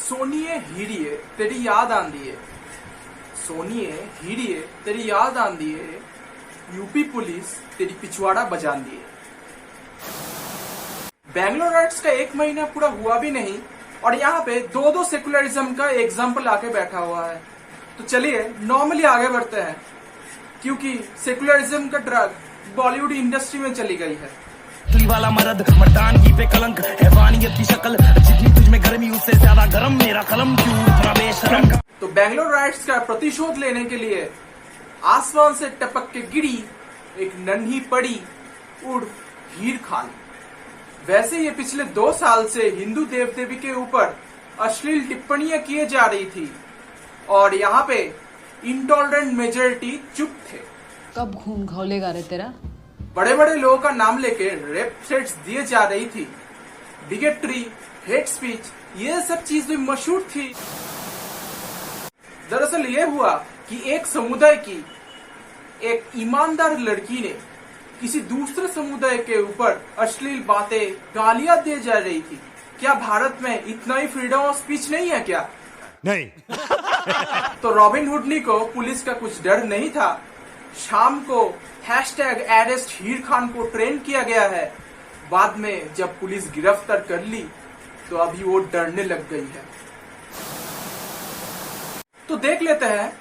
सोनिए हीरिए तेरी याद आंदिए, सोनिए हीरिए तेरी याद आंदिए, यूपी पुलिस तेरी पिछवाड़ा बजान दिए। बैंगलोर राइट्स का 1 महीना पूरा हुआ भी नहीं और यहाँ पे दो सेकुलरिज्म का एग्जाम्पल आके बैठा हुआ है। तो चलिए नॉर्मली आगे बढ़ते हैं, क्योंकि सेकुलरिज्म का ड्रग बॉलीवुड इंडस्ट्री में चली गई है। वाला मर्द मर्दानगी पे कलंक, हैवानियत की शक्ल, जितनी तुझ में गर्मी उससे ज्यादा गर्म मेरा कलम, क्यों इतना बेशरम। तो बैंगलोर राइट्स का प्रतिशोध लेने के लिए आसमान से टपक के गिरी एक नन्ही पड़ी उर्फ हीर खान। वैसे ये पिछले 2 साल से हिंदू देव देवी के ऊपर अश्लील टिप्पणियां किए जा रही थी और यहाँ पे इंटॉलरेंट मेजोरिटी चुप थे। कब खून खौलेगा रे तेरा? बड़े बड़े लोगों का नाम लेके रेप थ्रेट्स दिए जा रही थी, बिगेट्री, हेट स्पीच, ये सब चीज भी मशहूर थी। दरअसल ये हुआ कि एक समुदाय की एक ईमानदार लड़की ने किसी दूसरे समुदाय के ऊपर अश्लील बातें, गालियां दी जा रही थी। क्या भारत में इतना ही फ्रीडम ऑफ स्पीच नहीं है क्या? नहीं। तो रॉबिन हुडनी को पुलिस का कुछ डर नहीं था। शाम को #अरेस्ट हीर खान को ट्रेन किया गया है। बाद में जब पुलिस गिरफ्तार कर ली तो अभी वो डरने लग गई है। तो देख लेते हैं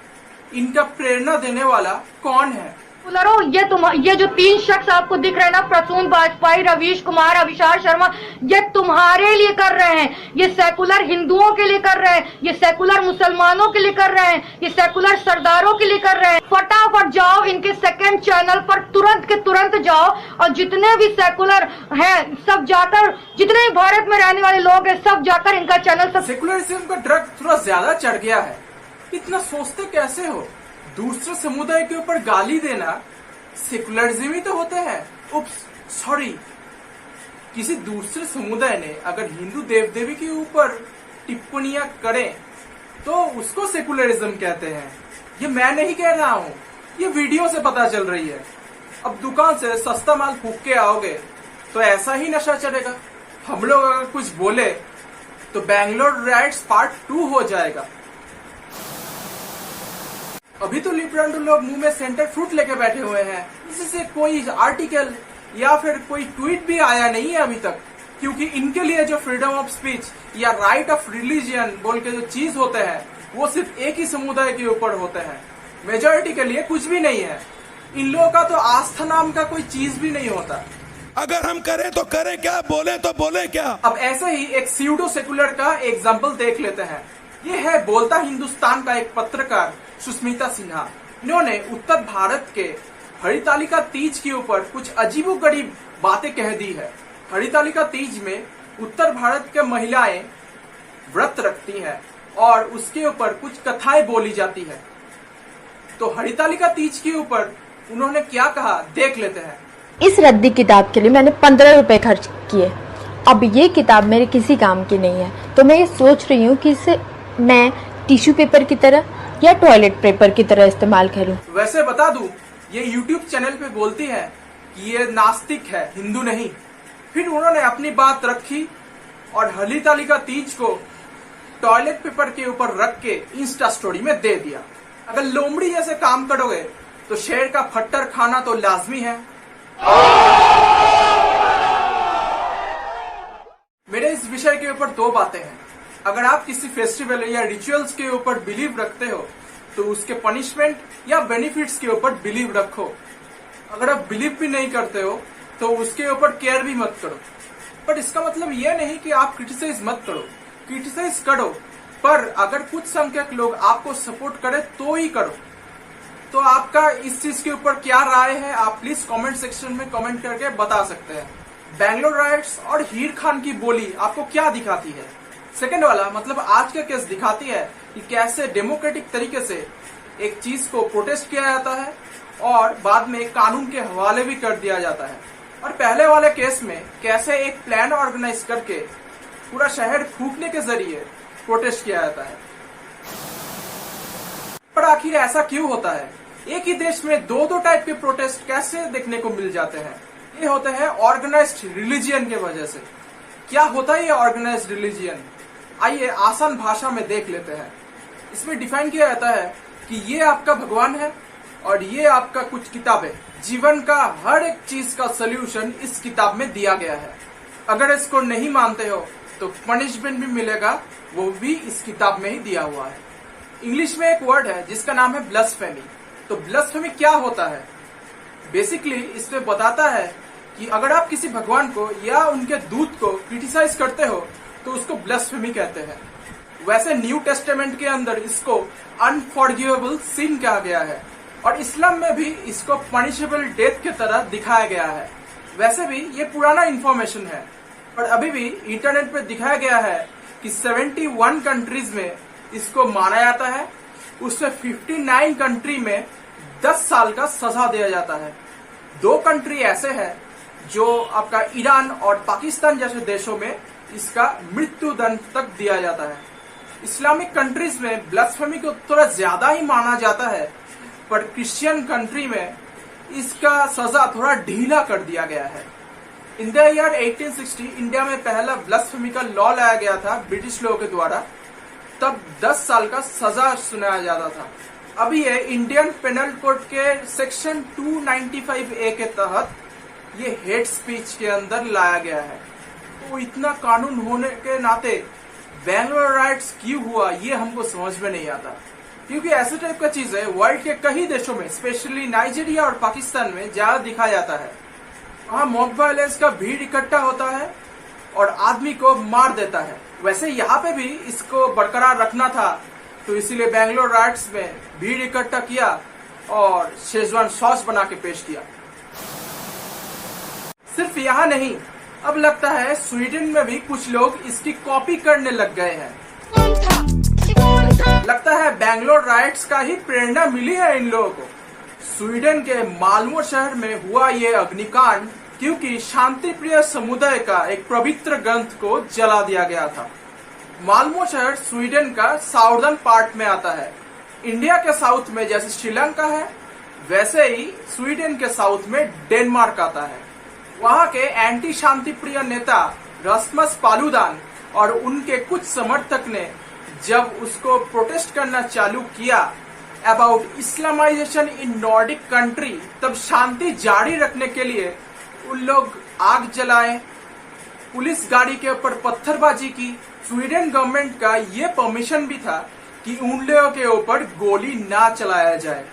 इनका प्रेरणा देने वाला कौन है। ये जो 3 शख्स आपको दिख रहे हैं ना, प्रसून वाजपेयी, रवीश कुमार, अभिषार शर्मा, ये तुम्हारे लिए कर रहे हैं। ये सेकुलर हिंदुओं के लिए कर रहे हैं, ये सेकुलर मुसलमानों के लिए कर रहे हैं, ये सेकुलर सरदारों के लिए कर रहे हैं। फटाफट जाओ इनके सेकंड चैनल पर, तुरंत के तुरंत जाओ और जितने भी सेकुलर हैं सब जाकर, जितने भी भारत में रहने वाले लोग हैं सब जाकर इनका चैनल। सेकुलरिज्म का ड्रग थोड़ा ज्यादा चढ़ गया है। इतना सोचते कैसे हो? दूसरे समुदाय के ऊपर गाली देना सेकुलरिज्म ही तो होते हैं। उप्स, सॉरी। किसी दूसरे समुदाय ने अगर हिंदू देव देवी के ऊपर टिप्पणियां करें तो उसको सेकुलरिज्म कहते हैं। ये मैं नहीं कह रहा हूँ, ये वीडियो से पता चल रही है। अब दुकान से सस्ता माल फूक के आओगे तो ऐसा ही नशा चढ़ेगा। हम लोग अगर कुछ बोले तो बैंगलोर राइट्स पार्ट 2 हो जाएगा। अभी तो लिब्रांडो लोग मुंह में सेंटर फ्रूट लेके बैठे हुए हैं, जिससे कोई आर्टिकल या फिर कोई ट्वीट भी आया नहीं है अभी तक, क्योंकि इनके लिए जो फ्रीडम ऑफ स्पीच या राइट ऑफ रिलीजियन बोल के जो चीज होते हैं वो सिर्फ एक ही समुदाय के ऊपर होते हैं। मेजोरिटी के लिए कुछ भी नहीं है। इन लोगों का तो आस्था नाम का कोई चीज भी नहीं होता। अगर हम करें तो करें क्या, बोले तो बोले क्या। अब ऐसे ही एक स्यूडो सेकुलर का एग्जाम्पल देख लेते हैं। ये है बोलता हिंदुस्तान का एक पत्रकार सुष्मिता सिन्हा। इन्होंने उत्तर भारत के हरितालिका तीज के ऊपर कुछ अजीबोगरीब बातें कह दी है। हरितालिका तीज में उत्तर भारत के महिलाएं व्रत रखती हैं और उसके ऊपर कुछ कथाएं बोली जाती है। तो हरितालिका तीज के ऊपर उन्होंने क्या कहा देख लेते हैं। इस रद्दी किताब के लिए मैंने 15 रुपए खर्च किए। अब ये किताब मेरे किसी काम की नहीं है, तो मैं ये सोच रही हूँ कि इसे मैं टिश्यू पेपर की तरह या टॉयलेट पेपर की तरह इस्तेमाल करूं। वैसे बता दूं, ये YouTube चैनल पे बोलती है कि ये नास्तिक है, हिंदू नहीं। फिर उन्होंने अपनी बात रखी और हरितालिका तीज को टॉयलेट पेपर के ऊपर रख के इंस्टा स्टोरी में दे दिया। अगर लोमड़ी जैसे काम करोगे तो शेर का फट्टर खाना तो लाजमी है। मेरे इस विषय के ऊपर 2 बातें हैं। अगर आप किसी फेस्टिवल या रिचुअल्स के ऊपर बिलीव रखते हो तो उसके पनिशमेंट या बेनिफिट्स के ऊपर बिलीव रखो। अगर आप बिलीव भी नहीं करते हो तो उसके ऊपर केयर भी मत करो। पर इसका मतलब यह नहीं कि आप क्रिटिसाइज मत करो, क्रिटिसाइज करो, पर अगर कुछ संख्यक लोग आपको सपोर्ट करे तो ही करो। तो आपका इस चीज के ऊपर क्या राय है, आप प्लीज कमेंट सेक्शन में कमेंट करके बता सकते हैं। बैंगलोर राइट्स और हीर खान की बोली आपको क्या दिखाती है? सेकंड वाला मतलब आज का केस दिखाती है कि कैसे डेमोक्रेटिक तरीके से एक चीज को प्रोटेस्ट किया जाता है और बाद में कानून के हवाले भी कर दिया जाता है। और पहले वाले केस में कैसे एक प्लान ऑर्गेनाइज करके पूरा शहर फूकने के जरिए प्रोटेस्ट किया जाता है। पर आखिर ऐसा क्यों होता है? एक ही देश में 2 टाइप के प्रोटेस्ट कैसे देखने को मिल जाते हैं? ये होते हैं ऑर्गेनाइज्ड रिलीजियन के वजह से। क्या होता है ये ऑर्गेनाइज्ड रिलीजियन? आइए आसान भाषा में देख लेते हैं। इसमें डिफाइन किया जाता है कि ये आपका भगवान है और ये आपका कुछ किताबें। जीवन का हर एक चीज का सोल्यूशन इस किताब में दिया गया है। अगर इसको नहीं मानते हो तो पनिशमेंट भी मिलेगा, वो भी इस किताब में ही दिया हुआ है। इंग्लिश में एक वर्ड है जिसका नाम है ब्लस्फेमी। तो ब्लस्फेमी क्या होता है? बेसिकली इसमें बताता है कि अगर आप किसी भगवान को या उनके दूत को क्रिटिसाइज करते हो तो उसको ब्लस्फेमी कहते हैं। वैसे न्यू टेस्टामेंट के अंदर इसको अनफॉरगिवेबल सिन कहा गया है और इस्लाम में भी इसको पनिशेबल डेथ की तरह दिखाया गया है। वैसे भी ये पुराना इंफॉर्मेशन है, पर अभी भी इंटरनेट पे दिखाया गया है कि 71 कंट्रीज में इसको माना जाता है। उसमें 59 कंट्री में 10 साल का सजा दिया जाता है। 2 कंट्री ऐसे हैं जो आपका ईरान और पाकिस्तान जैसे देशों में इसका मृत्यु दंड तक दिया जाता है। इस्लामिक कंट्रीज में ब्लस्फेमी को थोड़ा ज्यादा ही माना जाता है, पर क्रिश्चियन कंट्री में इसका सजा थोड़ा ढीला कर दिया गया है। इन द ईयर 1860 इंडिया में पहला ब्लस्फेमी का लॉ लाया गया था ब्रिटिश लोगों के द्वारा। तब 10 साल का सजा सुनाया जाता था। अभी ये इंडियन पेनल कोड के सेक्शन 295A के तहत ये हेट स्पीच के अंदर लाया गया है। तो इतना कानून होने के नाते बैंगलोर राइट्स क्यों हुआ ये हमको समझ में नहीं आता, क्योंकि ऐसे टाइप का चीज है वर्ल्ड के कई देशों में, स्पेशली नाइजीरिया और पाकिस्तान में ज्यादा दिखाया जाता है। वहाँ मॉब वायलेंस का भीड़ इकट्ठा होता है और आदमी को मार देता है। वैसे यहाँ पे भी इसको बरकरार रखना था, तो इसीलिए बैंगलोर राइट्स में भीड़ इकट्ठा किया और शेजवान सॉस बना के पेश किया। सिर्फ यहाँ नहीं, अब लगता है स्वीडन में भी कुछ लोग इसकी कॉपी करने लग गए हैं। लगता है बैंगलोर राइट्स का ही प्रेरणा मिली है इन लोगों को। स्वीडन के माल्मो शहर में हुआ ये अग्निकांड क्योंकि शांति प्रिय समुदाय का एक पवित्र ग्रंथ को जला दिया गया था। माल्मो शहर स्वीडन का साउदर्न पार्ट में आता है। इंडिया के साउथ में जैसे श्रीलंका है, वैसे ही स्वीडन के साउथ में डेनमार्क आता है। वहाँ के एंटी शांति प्रिय नेता रास्मस पालुदान और उनके कुछ समर्थक ने जब उसको प्रोटेस्ट करना चालू किया about Islamisation in Nordic country, तब शांति जारी रखने के लिए उन लोग आग जलाए, पुलिस गाड़ी के ऊपर पत्थरबाजी की। स्वीडन गवर्नमेंट का ये परमिशन भी था कि उन लोगों के ऊपर गोली ना चलाया जाए।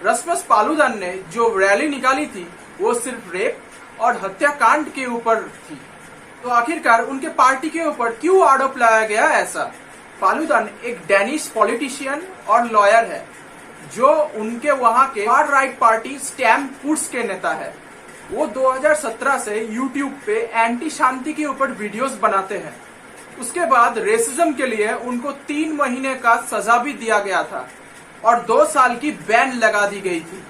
रास्मस पालुदान ने जो रैली निकाली थी वो सिर्फ रेप और हत्याकांड के ऊपर थी। तो आखिरकार उनके पार्टी के ऊपर क्यों आरोप लगाया गया ऐसा? पालुदान एक डेनिश पॉलिटिशियन और लॉयर है जो उनके वहां के फार राइट पार्टी स्टैम पुट्स के नेता है। वो 2017 से यूट्यूब पे एंटी शांति के ऊपर वीडियोस बनाते हैं। उसके बाद रेसिज्म के लिए उनको 3 महीने का सजा भी दिया गया था और 2 साल की बैन लगा दी गई थी।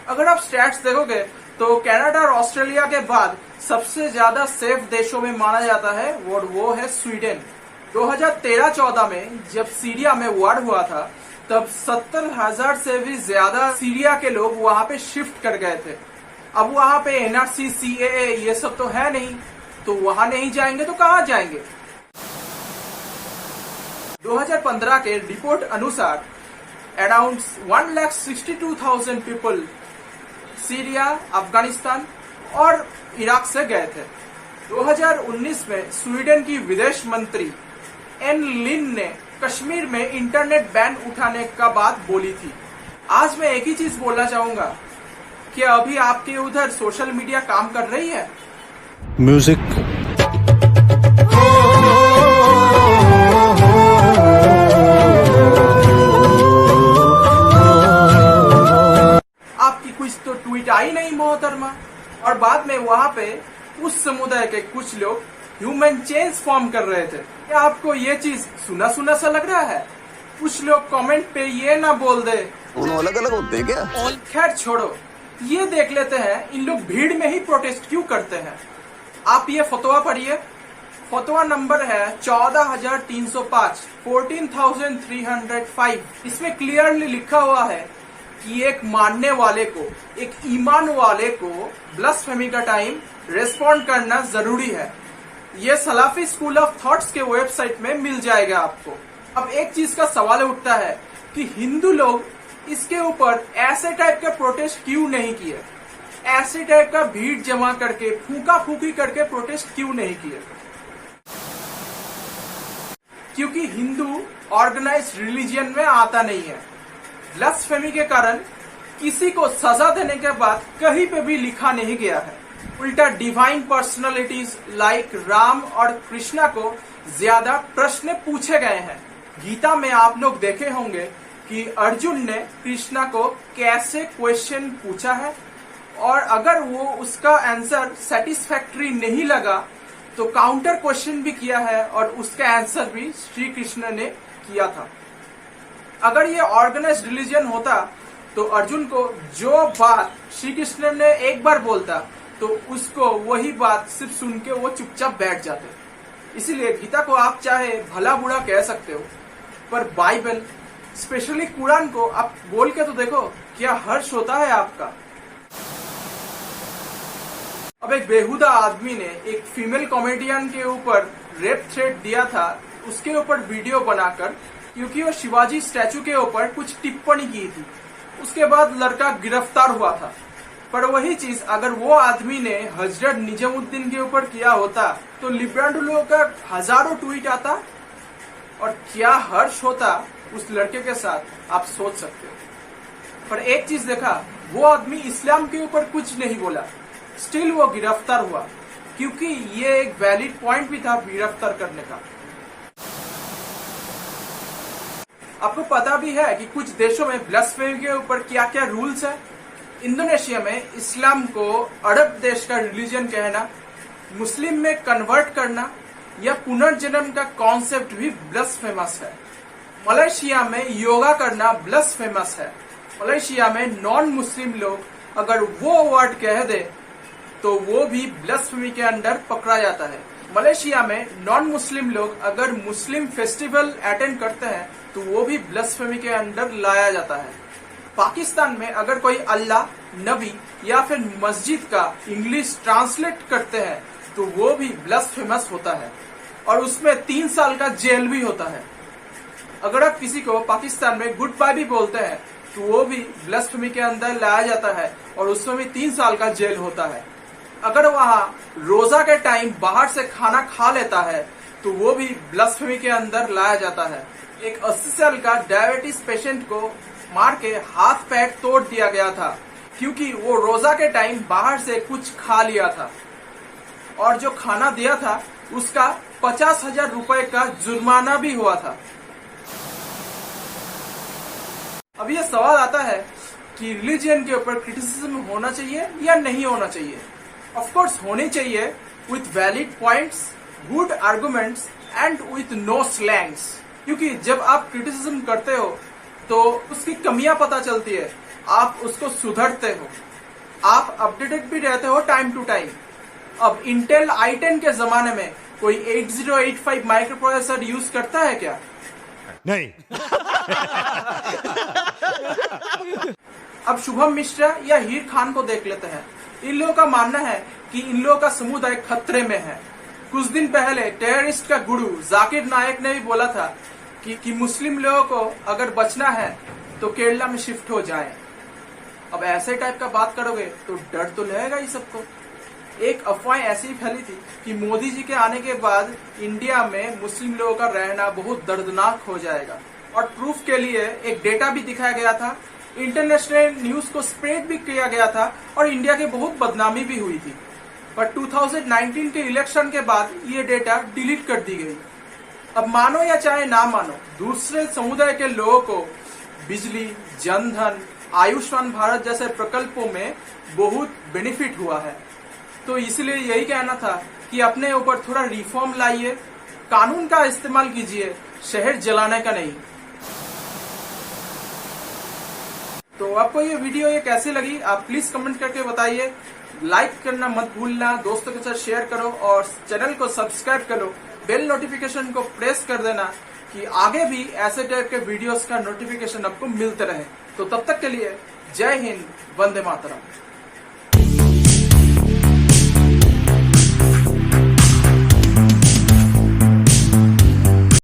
अगर आप स्टैट्स देखोगे तो कनाडा और ऑस्ट्रेलिया के बाद सबसे ज्यादा सेफ देशों में माना जाता है वो है स्वीडन। 2013-14 में जब सीरिया में वॉर हुआ था तब 70,000 से भी ज्यादा सीरिया के लोग वहां पे शिफ्ट कर गए थे। अब वहां पे NRC, CAA ये सब तो है नहीं, तो वहां नहीं जाएंगे तो कहाँ जाएंगे? 2015 के रिपोर्ट अनुसार अराउंड 1,62,000 पीपल सीरिया, अफगानिस्तान और इराक से गए थे। 2019 में स्वीडन की विदेश मंत्री एन लिन ने कश्मीर में इंटरनेट बैन उठाने का बात बोली थी। आज मैं एक ही चीज बोलना चाहूंगा कि अभी आपके उधर सोशल मीडिया काम कर रही है? म्यूजिक आपकी कुछ तो ट्वीट आई नहीं मोहतरमा, और बाद में वहां पे उस समुदाय के कुछ लोग ह्यूमन चेंज फॉर्म कर रहे थे। क्या आपको ये चीज सुना सुना सा लग रहा है? कुछ लोग कमेंट पे ये ना बोल दे अलग अलग होते हैं क्या? खैर छोड़ो, ये देख लेते हैं इन लोग भीड़ में ही प्रोटेस्ट क्यों करते हैं। आप ये फतवा पढ़िए। फतवा नंबर है 14,305, 14,305। इसमें क्लियरली लिखा हुआ है कि एक मानने वाले को, एक ईमान वाले को ब्लस्फेमी का टाइम रेस्पॉन्ड करना जरूरी है। ये सलाफी स्कूल ऑफ थॉट्स के वेबसाइट में मिल जाएगा आपको। अब एक चीज का सवाल उठता है कि हिंदू लोग इसके ऊपर ऐसे टाइप का प्रोटेस्ट क्यों नहीं किए, ऐसे टाइप का भीड़ जमा करके फूका फूकी करके प्रोटेस्ट क्यों नहीं किए। क्योंकि हिंदू ऑर्गेनाइज्ड रिलीजियन में आता नहीं है। ब्लास्फेमी के कारण किसी को सजा देने के बाद कहीं पे भी लिखा नहीं गया है। उल्टा डिवाइन पर्सनालिटीज लाइक राम और कृष्णा को ज्यादा प्रश्न पूछे गए हैं। गीता में आप लोग देखे होंगे कि अर्जुन ने कृष्णा को कैसे क्वेश्चन पूछा है, और अगर वो उसका आंसर सेटिस्फैक्ट्री नहीं लगा तो काउंटर क्वेश्चन भी किया है और उसका आंसर भी श्री कृष्ण ने किया था। अगर ये ऑर्गेनाइज्ड रिलीजन होता तो अर्जुन को जो बात श्री कृष्ण ने एक बार बोलता तो उसको वही बात सिर्फ सुन के वो चुपचाप बैठ जाते। इसीलिए गीता को आप चाहे भला बुरा कह सकते हो, पर बाइबल स्पेशली कुरान को आप बोल के तो देखो, क्या हर्ष होता है आपका। अब एक बेहुदा आदमी ने एक फीमेल कॉमेडियन के ऊपर रेप थ्रेट दिया था, उसके ऊपर वीडियो बनाकर, क्योंकि वो शिवाजी स्टैचू के ऊपर कुछ टिप्पणी की थी। उसके बाद लड़का गिरफ्तार हुआ था। पर वही चीज अगर वो आदमी ने हजरत निजामुद्दीन के ऊपर किया होता तो लिब्रांडुलो का हजारों ट्वीट आता और क्या हर्ष होता उस लड़के के साथ, आप सोच सकते हो। पर एक चीज देखा, वो आदमी इस्लाम के ऊपर कुछ नहीं बोला, स्टिल वो गिरफ्तार हुआ, क्योंकि ये एक वैलिड पॉइंट भी था गिरफ्तार करने का। आपको पता भी है कि कुछ देशों में ब्लास्फेमी के ऊपर क्या क्या रूल्स है। इंडोनेशिया में इस्लाम को अरब देश का रिलीजन कहना, मुस्लिम में कन्वर्ट करना या पुनर्जन्म का कॉन्सेप्ट भी ब्लास्फेमस है। मलेशिया में योगा करना ब्लास्फेमस है। मलेशिया में नॉन मुस्लिम लोग अगर वो वर्ड कह दे तो वो भी ब्लास्फेमी के अंदर पकड़ा जाता है। मलेशिया में नॉन मुस्लिम लोग अगर मुस्लिम फेस्टिवल अटेंड करते हैं तो वो भी ब्लास्फेमी के अंदर लाया जाता है। पाकिस्तान में अगर कोई अल्लाह, नबी या फिर मस्जिद का इंग्लिश ट्रांसलेट करते हैं तो वो भी ब्लास्फेमस होता है और उसमें 3 साल का जेल भी होता है। अगर आप किसी को पाकिस्तान में गुड बाय भी बोलते हैं तो वो भी ब्लास्फेमी के अंदर लाया जाता है और उसमें भी 3 साल का जेल होता है। अगर वहाँ रोजा के टाइम बाहर से खाना खा लेता है तो वो भी ब्लास्फेमी के अंदर लाया जाता है। एक 80 साल का डायबिटीज पेशेंट को मार के हाथ पैर तोड़ दिया गया था क्योंकि वो रोजा के टाइम बाहर से कुछ खा लिया था और जो खाना दिया था उसका 50,000 रुपए का जुर्माना भी हुआ था। अब ये सवाल आता है कि रिलीजन के ऊपर क्रिटिसिज्म होना चाहिए या नहीं होना चाहिए। ऑफ कोर्स होनी चाहिए, with valid points, good arguments and with no slangs. क्योंकि जब आप क्रिटिसिज्म करते हो तो उसकी कमियां पता चलती है, आप उसको सुधरते हो, आप अपडेटेड भी रहते हो टाइम टू टाइम। अब इंटेल i10 के जमाने में कोई 8085 माइक्रो प्रोसेसर यूज करता है क्या? नहीं। अब शुभम मिश्रा या हीर खान को देख लेते हैं। इन लोगों का मानना है कि इन लोगों का समुदाय खतरे में है। कुछ दिन पहले टेररिस्ट का गुरु जाकिर नायक ने भी बोला था कि मुस्लिम लोगों को अगर बचना है तो केरला में शिफ्ट हो जाएं। अब ऐसे टाइप का बात करोगे तो डर तो लगेगा ही सबको। एक अफवाह ऐसी फैली थी कि मोदी जी के आने के बाद इंडिया में मुस्लिम लोगों का रहना बहुत दर्दनाक हो जाएगा, और प्रूफ के लिए एक डेटा भी दिखाया गया था, इंटरनेशनल न्यूज को स्प्रेड भी किया गया था और इंडिया की बहुत बदनामी भी हुई थी। पर 2019 के इलेक्शन के बाद ये डेटा डिलीट कर दी गई। अब मानो या चाहे ना मानो, दूसरे समुदाय के लोगों को बिजली, जनधन, आयुष्मान भारत जैसे प्रकल्पों में बहुत बेनिफिट हुआ है। तो इसलिए यही कहना था कि अपने ऊपर थोड़ा रिफॉर्म लाइए, कानून का इस्तेमाल कीजिए, शहर जलाने का नहीं। तो आपको ये वीडियो कैसी लगी आप प्लीज कमेंट करके बताइए। लाइक करना मत भूलना, दोस्तों के साथ शेयर करो और चैनल को सब्सक्राइब करो। बेल नोटिफिकेशन को प्रेस कर देना कि आगे भी ऐसे टाइप के वीडियोस का नोटिफिकेशन आपको मिलते रहे। तो तब तक के लिए जय हिंद, वंदे मातरम।